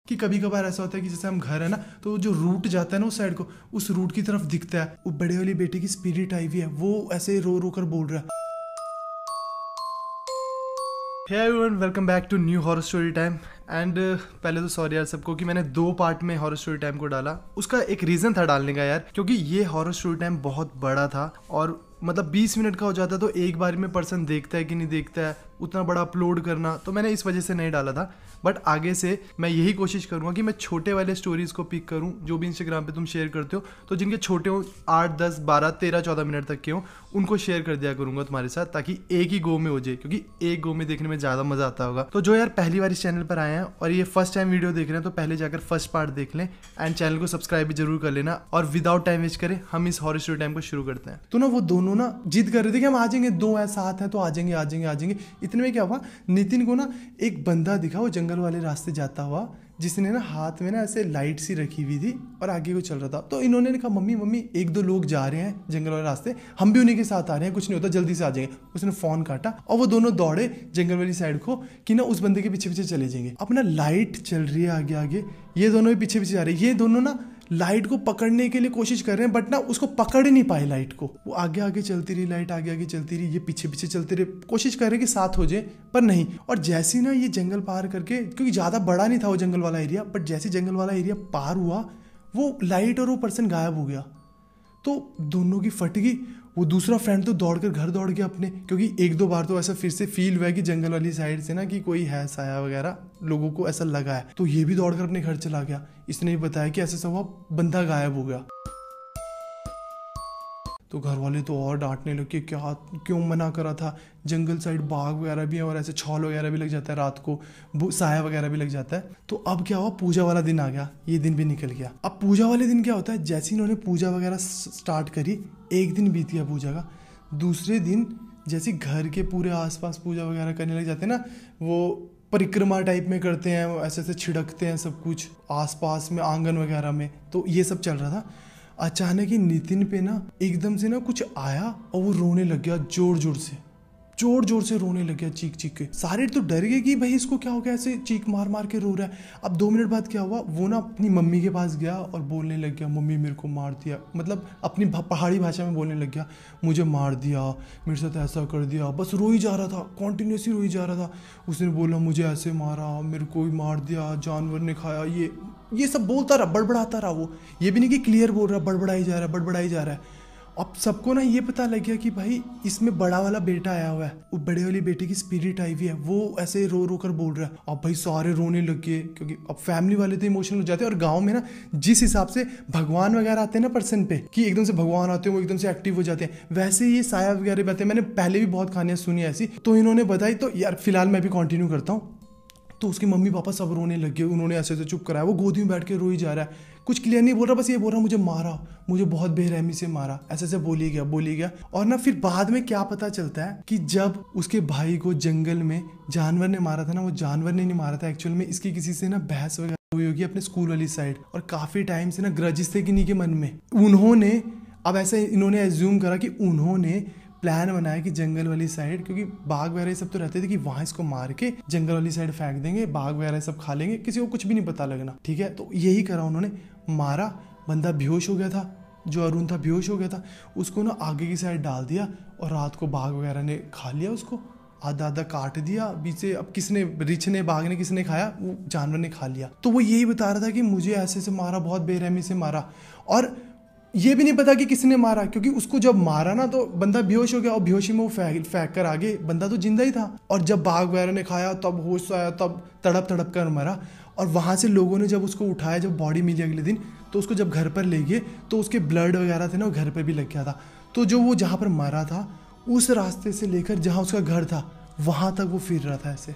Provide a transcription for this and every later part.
कि कभी कभार ऐसा होता है कि जैसे हम घर है ना, तो जो रूट जाता है ना उस साइड को, उस रूट की तरफ दिखता है वो बड़े वाली बेटी की स्पिरिट आई हुई है, वो ऐसे रो रो कर बोल रहा है। Hey everyone, welcome back to new horror story time. And पहले तो सॉरी यार सबको कि मैंने 2 पार्ट में हॉरर स्टोरी टाइम को डाला। उसका एक रीज़न था डालने का यार, क्योंकि ये हॉरर स्टोरी टाइम बहुत बड़ा था और मतलब 20 मिनट का हो जाता तो एक बार में पर्सन देखता है कि नहीं देखता है, उतना बड़ा अपलोड करना, तो मैंने इस वजह से नहीं डाला था। बट आगे से मैं यही कोशिश करूँगा कि मैं छोटे वाले स्टोरीज़ को पिक करूँ जो भी इंस्टाग्राम पे तुम शेयर करते हो, तो जिनके छोटे हो 8, 10, 12, 13, 14 मिनट तक के हो, उनको शेयर कर दिया करूँगा तुम्हारे साथ, ताकि एक ही गो में हो जाए, क्योंकि एक गो में देखने में ज़्यादा मज़ा आता होगा। तो जो यार पहली बार इस चैनल पर आए हैं और ये फर्स्ट टाइम वीडियो देख रहे हैं, तो पहले जाकर फर्स्ट पार्ट देख लें एंड चैनल को सब्सक्राइब भी जरूर कर लेना। और विदाउट टाइम वेस्ट करें हम इस हॉरर स्टोरी टाइम को शुरू करते हैं। तो ना वो दोनों ना जिद कर रहे थे कि हम आ जाएंगे, 2 है 7 है तो आ जाएंगे आ जाएंगे आ जाएंगे। इतने में क्या हुआ, नितिन को ना एक बंदा दिखा वो जंगल वाले रास्ते जाता हुआ, जिसने ना हाथ में ना ऐसे लाइट सी रखी हुई थी और आगे को चल रहा था। तो इन्होंने कहा मम्मी मम्मी 1-2 लोग जा रहे हैं जंगल वाले रास्ते, हम भी उन्हीं के साथ आ रहे हैं, कुछ नहीं होता जल्दी से आ जाएंगे। उसने फोन काटा और वो दोनों दौड़े जंगल वाली साइड को कि ना उस बंदे के पीछे पीछे चले जाएंगे। अपना लाइट चल रही है आगे आगे, ये दोनों भी पीछे पीछे जा रहे हैं। ये दोनों ना लाइट को पकड़ने के लिए कोशिश कर रहे हैं, बट ना उसको पकड़ ही नहीं पाए लाइट को। वो आगे आगे चलती रही, लाइट आगे आगे चलती रही, ये पीछे पीछे चलते रहे, कोशिश कर रहे हैं कि साथ हो जाए पर नहीं। और जैसे ना ये जंगल पार करके, क्योंकि ज़्यादा बड़ा नहीं था वो जंगल वाला एरिया, बट जैसे जंगल वाला एरिया पार हुआ वो लाइट और वो पर्सन गायब हो गया। तो दोनों की फट गई। वो दूसरा फ्रेंड तो दौड़कर घर दौड़ गया अपने, क्योंकि 1-2 बार तो ऐसा फिर से फील हुआ है कि जंगल वाली साइड से ना कि कोई है साया वगैरह, लोगों को ऐसा लगा है। तो ये भी दौड़कर अपने घर चला गया। इसने भी बताया कि ऐसे सब हुआ, बंदा गायब हो गया। तो घर वाले तो और डांटने लगे, क्या क्यों मना करा था, जंगल साइड बाघ वगैरह भी है और ऐसे छाल वगैरह भी लग जाता है, रात को साया वगैरह भी लग जाता है। तो अब क्या हुआ, पूजा वाला दिन आ गया, ये दिन भी निकल गया। अब पूजा वाले दिन क्या होता है, जैसे इन्होंने पूजा वगैरह स्टार्ट करी, एक दिन बीत गया पूजा का। दूसरे दिन जैसे घर के पूरे आसपास पूजा वगैरह करने लग जाते हैं ना, वो परिक्रमा टाइप में करते हैं, ऐसे ऐसे छिड़कते हैं सब कुछ आसपास में, आंगन वगैरह में, तो ये सब चल रहा था। अचानक ही नितिन पे ना एकदम से ना कुछ आया और वो रोने लग गया, जोर जोर से रोने लग गया, चीख चीख के। सारे तो डर गए कि भाई इसको क्या हो गया, ऐसे चीख मार मार के रो रहा है। अब 2 मिनट बाद क्या हुआ, वो ना अपनी मम्मी के पास गया और बोलने लग गया, मम्मी मेरे को मार दिया, मतलब अपनी पहाड़ी भाषा में बोलने लग गया, मुझे मार दिया, मेरे साथ ऐसा कर दिया। बस रो ही जा रहा था, कॉन्टिन्यूसली रो ही जा रहा था। उसने बोला मुझे ऐसे मारा, मेरे को ही मार दिया, जानवर ने खाया, ये सब बोलता रहा, बड़बड़ाता रहा। वो ये भी नहीं कि क्लियर बोल रहा, बड़बड़ाई जा रहा है। अब सबको ना ये पता लग गया कि भाई इसमें बड़ा वाला बेटा आया हुआ है, वो बड़े वाली बेटी की स्पिरिट आई हुई है, वो ऐसे रो रो कर बोल रहा है। अब भाई सारे रोने लग गए, क्योंकि अब फैमिली वाले तो इमोशनल हो जाते हैं। और गांव में ना जिस हिसाब से भगवान वगैरह आते हैं ना पर्सन पे, कि एकदम से भगवान आते हैं, वो एकदम से एक्टिव हो जाते हैं, वैसे ये साया वगैरह भी आते हैं। मैंने पहले भी बहुत कहानियां सुनी ऐसी, तो इन्होंने बताई। तो यार फिलहाल मैं भी कंटिन्यू करता हूँ। तो उसके मम्मी पापा सब रोने लग गए, उन्होंने ऐसे ऐसे चुप कराया, वो गोदी में बैठ के रो ही जा रहा है, कुछ क्लियर नहीं बोल रहा, बस ये बोल रहा मुझे मारा, मुझे बहुत बेरहमी से मारा, ऐसे ऐसे बोली गया। और ना फिर बाद में क्या पता चलता है कि जब उसके भाई को जंगल में जानवर ने मारा था ना, वो जानवर ने नहीं मारा था एक्चुअल में, इसकी किसी से ना बहस वगैरह हुई होगी अपने स्कूल वाली साइड, और काफी टाइम से ना ग्रजेस थे किन्हीं के मन में। उन्होंने अब ऐसे इन्होंने एज्यूम करा कि उन्होंने प्लान बनाया कि जंगल वाली साइड, क्योंकि बाघ वगैरह सब तो रहते थे, कि वहां इसको मार के जंगल वाली साइड फेंक देंगे, बाघ वगैरह सब खा लेंगे, किसी को कुछ भी नहीं पता लगना, ठीक है। तो यही करा उन्होंने, मारा, बंदा बेहोश हो गया था, जो अरुण था बेहोश हो गया था, उसको ना आगे की साइड डाल दिया और रात को बाघ वगैरह ने खा लिया उसको, आधा काट दिया बीच से। अब किसने, रिछ ने, बाघ ने, किसने खाया, वो जानवर ने खा लिया। तो वो यही बता रहा था कि मुझे ऐसे से मारा, बहुत बेरहमी से मारा, और ये भी नहीं पता कि किसने मारा, क्योंकि उसको जब मारा ना तो बंदा बेहोश हो गया, और बेहोशी में वो फेंक कर आगे, बंदा तो जिंदा ही था। और जब बाघ वगैरह ने खाया तब होश आया, तब तड़प कर मरा। और वहाँ से लोगों ने जब उसको उठाया, जब बॉडी मिली अगले दिन, तो उसको जब घर पर ले गए तो उसके ब्लड वगैरह थे ना, वो घर पर भी लग गया था। तो जो वो जहाँ पर मरा था, उस रास्ते से लेकर जहाँ उसका घर था वहाँ तक वो फिर रहा था, ऐसे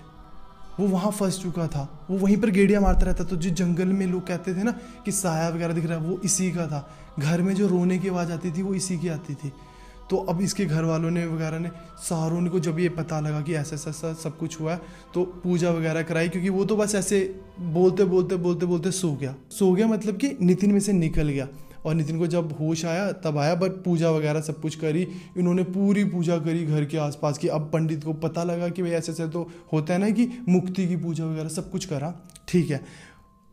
वो वहाँ फंस चुका था, वो वहीं पर गेड़ियाँ मारता रहता। तो जो जंगल में लोग कहते थे ना कि साया वगैरह दिख रहा है, वो इसी का था। घर में जो रोने की आवाज़ आती थी वो इसी की आती थी। तो अब इसके घर वालों ने वगैरह ने, सारों को जब ये पता लगा कि ऐसा ऐसा सब कुछ हुआ है, तो पूजा वगैरह कराई, क्योंकि वो तो बस ऐसे बोलते सो गया, मतलब कि नितिन में से निकल गया। और नितिन को जब होश आया तब आया, बट पूजा वगैरह सब कुछ करी, इन्होंने पूरी पूजा करी घर के आसपास की। अब पंडित को पता लगा कि भाई ऐसे ऐसे तो होता है ना कि मुक्ति की पूजा वगैरह सब कुछ करा, ठीक है।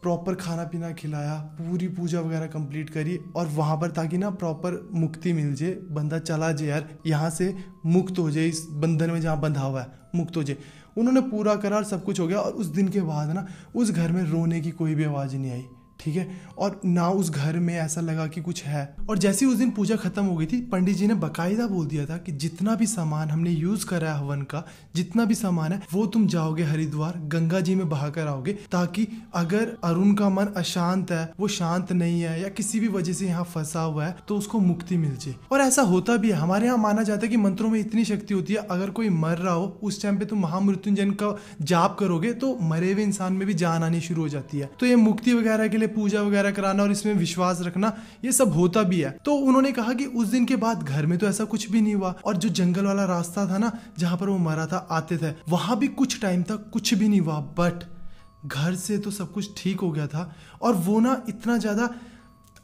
प्रॉपर खाना पीना खिलाया, पूरी पूजा वगैरह कंप्लीट करी, और वहाँ पर ताकि ना प्रॉपर मुक्ति मिल जाए, बंदा चला जाए यार यहाँ से, मुक्त हो जाए इस बंधन में जहाँ बंधा हुआ है, मुक्त हो जाए। उन्होंने पूरा करा और सब कुछ हो गया। और उस दिन के बाद ना उस घर में रोने की कोई भी आवाज़ नहीं आई, ठीक है, और ना उस घर में ऐसा लगा कि कुछ है। और जैसे ही उस दिन पूजा खत्म हो गई थी, पंडित जी ने बाकायदा बोल दिया था कि जितना भी सामान हमने यूज करा है हवन का, जितना भी सामान है वो तुम जाओगे हरिद्वार गंगा जी में बहा कर आओगे, ताकि अगर अरुण का मन अशांत है, वो शांत नहीं है या किसी भी वजह से यहाँ फंसा हुआ है, तो उसको मुक्ति मिल जाए। और ऐसा होता भी है। हमारे यहाँ माना जाता है कि मंत्रों में इतनी शक्ति होती है, अगर कोई मर रहा हो उस टाइम पे तुम महामृत्युंजय का जाप करोगे तो मरे हुए इंसान में भी जान आनी शुरू हो जाती है। तो ये मुक्ति वगैरह के लिए पूजा वगैरह कराना और इसमें विश्वास रखना, ये सब होता भी है। तो उन्होंने कहा कि उस दिन के बाद घर में तो ऐसा कुछ भी नहीं हुआ, और जो जंगल वाला रास्ता था ना जहां पर वो मरा था, आते थे, वहां भी कुछ टाइम तक कुछ भी नहीं हुआ। बट घर से तो सब कुछ ठीक हो गया था। और वो ना इतना ज्यादा,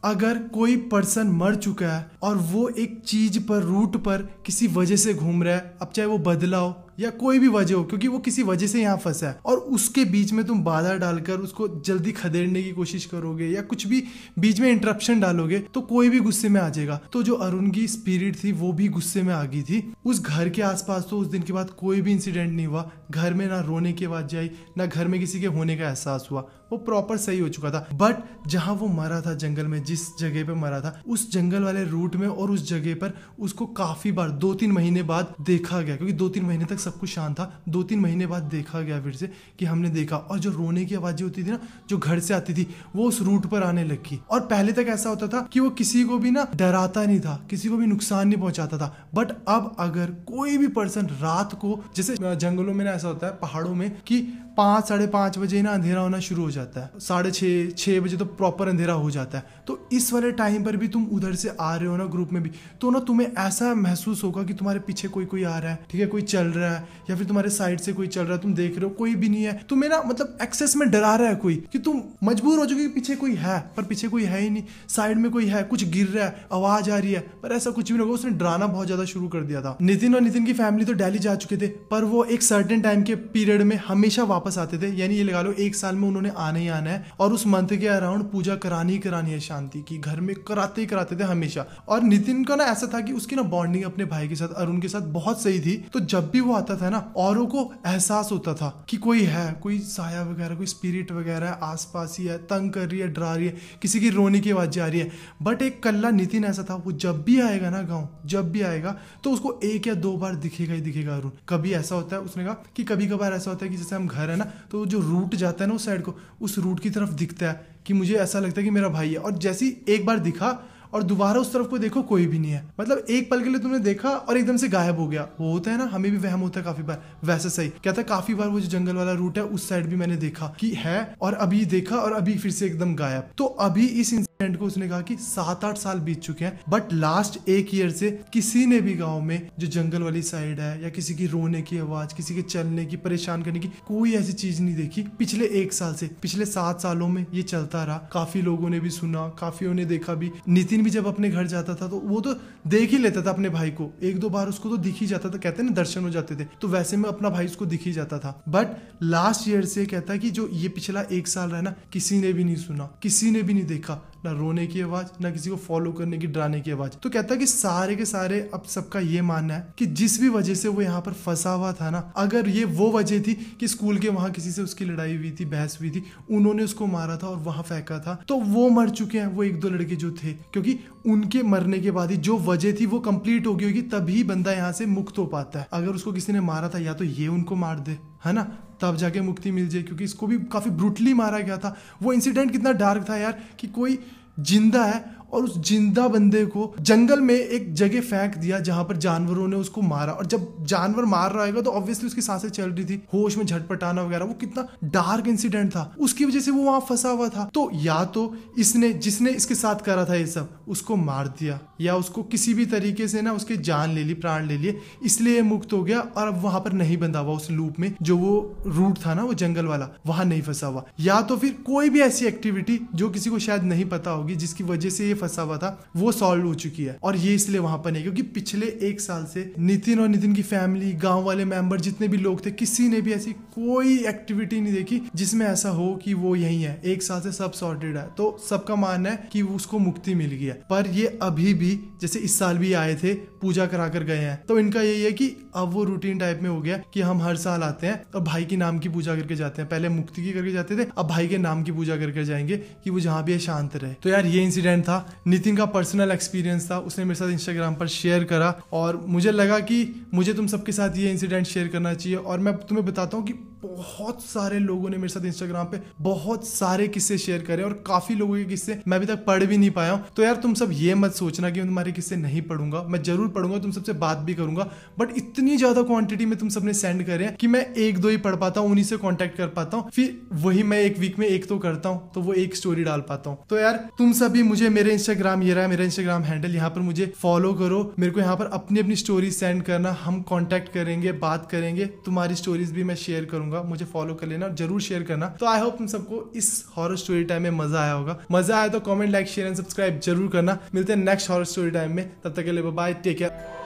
अगर कोई पर्सन मर चुका है और वो एक चीज पर, रूट पर किसी वजह से घूम रहा है, अब चाहे वो बदला हो या कोई भी वजह हो, क्योंकि वो किसी वजह से यहाँ फंसा है, और उसके बीच में तुम बाधा डालकर उसको जल्दी खदेड़ने की कोशिश करोगे या कुछ भी बीच में इंटरप्शन डालोगे, तो कोई भी गुस्से में आ जाएगा। तो जो अरुण की स्पिरिट थी वो भी गुस्से में आ गई थी। उस घर के आसपास तो उस दिन के बाद कोई भी इंसिडेंट नहीं हुआ। घर में ना रोने की आवाज आई, ना घर में किसी के होने का एहसास हुआ, वो प्रॉपर सही हो चुका था। बट जहां वो मरा था जंगल में, जिस जगह पे मरा था, उस जंगल वाले रूट में और उस जगह पर उसको काफी बार 2-3 महीने बाद देखा गया, क्योंकि 2-3 महीने तक सब कुछ शांत था। 2-3 महीने बाद देखा गया फिर से कि हमने देखा, और जो रोने की आवाजें होती थी ना जो घर से आती थी, वो उस रूट पर आने लगी। और पहले तक ऐसा होता था कि वो किसी को भी ना डराता नहीं था, किसी को भी नुकसान नहीं पहुंचाता था। बट अब अगर कोई भी पर्सन रात को, जैसे जंगलों में ना ऐसा होता है पहाड़ों में कि 5-5:30 बजे ना अंधेरा होना शुरू हो जाता है, 6:30-6 बजे तो प्रॉपर अंधेरा हो जाता है। तो इस वाले टाइम पर भी तुम उधर से आ रहे हो ना ग्रुप में भी, तो ना तुम्हें ऐसा महसूस होगा कि तुम्हारे पीछे कोई आ रहा है, ठीक है, कोई चल रहा है, या फिर तुम्हारे साइड से कोई चल रहा है, तुम देख रहे हो कोई भी नहीं है, तुम्हें ना मतलब एक्सेस में डरा रहा है कोई, कि तुम मजबूर हो जाओगे कि पीछे कोई है, पर पीछे कोई है ही नहीं, साइड में कोई है, कुछ गिर रहा है, आवाज आ रही है, पर ऐसा कुछ भी नहीं होगा। उसने डराना बहुत ज्यादा शुरू कर दिया था। नितिन और नितिन की फैमिली तो दिल्ली जा चुके थे, पर वो एक सर्टेन टाइम के पीरियड में हमेशा वापस आते थे, यानी ये लगा लो 1 साल में उन्होंने आना ही आना है, और उस मंथ के अराउंड पूजा करानी ही करानी है शांति की, घर में कराते ही कराते थे हमेशा। और नितिन का ना ऐसा था कि उसकी ना बॉन्डिंग अपने भाई के साथ, अरुण के साथ बहुत सही थी। तो जब भी वो आता था ना, औरों को एहसास होता था कि कोई है, कोई साया वगैरह, कोई स्पिरिट वगैरह है, आसपास ही है, तंग कर रही है, डरा रही है, किसी की रोने की आवाज आ रही है। बट एक कल्ला नितिन ऐसा था, वो जब भी आएगा ना गाँव, जब भी आएगा तो उसको 1 या 2 बार दिखेगा ही दिखेगा अरुण। कभी ऐसा होता है, उसने कहा कि कभी कभार ऐसा होता है कि जैसे हम घर है ना, तो जो रूट जाता है ना उस साइड को, उस रूट की तरफ दिखता है कि मुझे ऐसा लगता है कि मेरा भाई है। और जैसे ही एक बार दिखा और दोबारा उस तरफ को देखो, कोई भी नहीं है, मतलब एक पल के लिए तुमने देखा और एकदम से गायब हो गया। वो होता है ना, हमें भी वहम होता है काफी बार, वैसे सही कहता है काफी बार वो जो जंगल वाला रूट है उस साइड भी मैंने देखा कि है, और अभी देखा और अभी फिर से एकदम गायब। तो अभी इस इंसिडेंट को उसने कहा कि 7-8 साल बीत चुके हैं, बट लास्ट 1 ईयर से किसी ने भी गाँव में जो जंगल वाली साइड है, या किसी की रोने की आवाज, किसी के चलने की, परेशान करने की कोई ऐसी चीज नहीं देखी पिछले 1 साल से। पिछले 7 सालों में ये चलता रहा, काफी लोगों ने भी सुना, काफियों ने देखा भी। नितिन भी जब अपने घर जाता था तो वो तो देख ही लेता था अपने भाई को, 1-2 बार उसको तो दिख ही जाता था, कहते हैं ना दर्शन हो जाते थे, तो वैसे में अपना भाई उसको दिख ही जाता था। बट लास्ट ईयर से कहता है कि जो ये पिछला 1 साल रहा ना, किसी ने भी नहीं सुना, किसी ने भी नहीं देखा, ना रोने की आवाज, ना किसी को फॉलो करने की, डराने की आवाज। तो कहता है कि सारे के सारे अब सबका ये मानना है कि जिस भी वजह से वो यहाँ पर फंसा हुआ था ना, अगर ये वो वजह थी कि स्कूल के वहां किसी से उसकी लड़ाई हुई थी, बहस हुई थी, उन्होंने उसको मारा था और वहां फेंका था, तो वो मर चुके हैं, वो 1-2 लड़के जो थे, क्योंकि उनके मरने के बाद ही जो वजह थी वो कंप्लीट हो गई होगी, तभी बंदा यहाँ से मुक्त हो पाता है। अगर उसको किसी ने मारा था, या तो ये उनको मार दे, है ना, तब जाके मुक्ति मिल जाए, क्योंकि इसको भी काफी ब्रूटली मारा गया था। वो इंसिडेंट कितना डार्क था यार, कि कोई जिंदा है और उस जिंदा बंदे को जंगल में एक जगह फेंक दिया जहां पर जानवरों ने उसको मारा, और जब जानवर मार रहा होगा तो ऑब्वियसली उसकी सांसें चल रही थी, होश में झटपटाना वगैरह, वो कितना डार्क इंसिडेंट था, उसकी वजह से वो वहां फंसा हुआ था। तो या तो इसने, जिसने इसके साथ करा था ये सब, उसको मार दिया, या उसको किसी भी तरीके से ना उसके जान ले ली, प्राण ले लिए, इसलिए मुक्त हो गया और अब वहां पर नहीं बंधा हुआ उस लूप में, जो वो रूट था ना वो जंगल वाला, वहां नहीं फंसा हुआ। या तो फिर कोई भी ऐसी एक्टिविटी जो किसी को शायद नहीं पता होगी, जिसकी वजह से ये फंसा हुआ था वो सॉल्व हो चुकी है, और ये इसलिए वहां पर नहीं क्योंकि पिछले 1 साल से नितिन और नितिन की फैमिली, गांव वाले मेंबर, जितने भी लोग थे, किसी ने भी ऐसी कोई एक्टिविटी नहीं देखी जिसमें ऐसा हो कि वो यही है। 1 साल से सब सॉर्टेड है, तो सबका मानना है कि उसको मुक्ति मिल गई है। पर ये अभी भी, जैसे इस साल भी आए थे, पूजा करा कर गए हैं, तो इनका यही है कि अब वो रूटीन टाइप में हो गया कि हम हर साल आते हैं और भाई के नाम की पूजा करके जाते हैं। पहले मुक्ति की करके जाते थे, अब भाई के नाम की पूजा करके जाएंगे कि वो जहां भी है शांत रहे। तो यार ये इंसिडेंट था, नितिन का पर्सनल एक्सपीरियंस था, उसने मेरे साथ इंस्टाग्राम पर शेयर करा और मुझे लगा कि मुझे तुम सबके साथ ये इंसिडेंट शेयर करना चाहिए। और मैं तुम्हें बताता हूँ कि बहुत सारे लोगों ने मेरे साथ इंस्टाग्राम पे बहुत सारे किस्से शेयर करे और काफी लोगों के किस्से मैं अभी तक पढ़ भी नहीं पाया हूं। तो यार तुम सब ये मत सोचना कि मैं तुम्हारे किस्से नहीं पढ़ूंगा, मैं जरूर पढ़ूंगा, तुम सबसे बात भी करूंगा, बट इतनी ज्यादा क्वांटिटी में तुम सबने सेंड करे कि मैं 1-2 ही पढ़ पाता हूँ, उन्हीं से कॉन्टेक्ट कर पाता हूँ, फिर वही मैं एक वीक में 1 तो करता हूँ, तो वो एक स्टोरी डाल पाता हूँ। तो यार तुम सभी मुझे मेरे इंस्टाग्राम, ये रहा मेरा इंस्टाग्राम हैंडल, यहाँ पर मुझे फॉलो करो, मेरे को यहाँ पर अपनी अपनी स्टोरी सेंड करना, हम कॉन्टेक्ट करेंगे, बात करेंगे, तुम्हारी स्टोरीज भी मैं शेयर करूंगा, मुझे फॉलो कर लेना, जरूर शेयर करना। तो आई होप तुम सबको इस हॉरर स्टोरी टाइम में मजा आया होगा। मजा आया तो comment, like, share and subscribe जरूर करना। मिलते हैं नेक्स्ट हॉरर स्टोरी टाइम में, तब तक के लिए बाय, टेक केयर।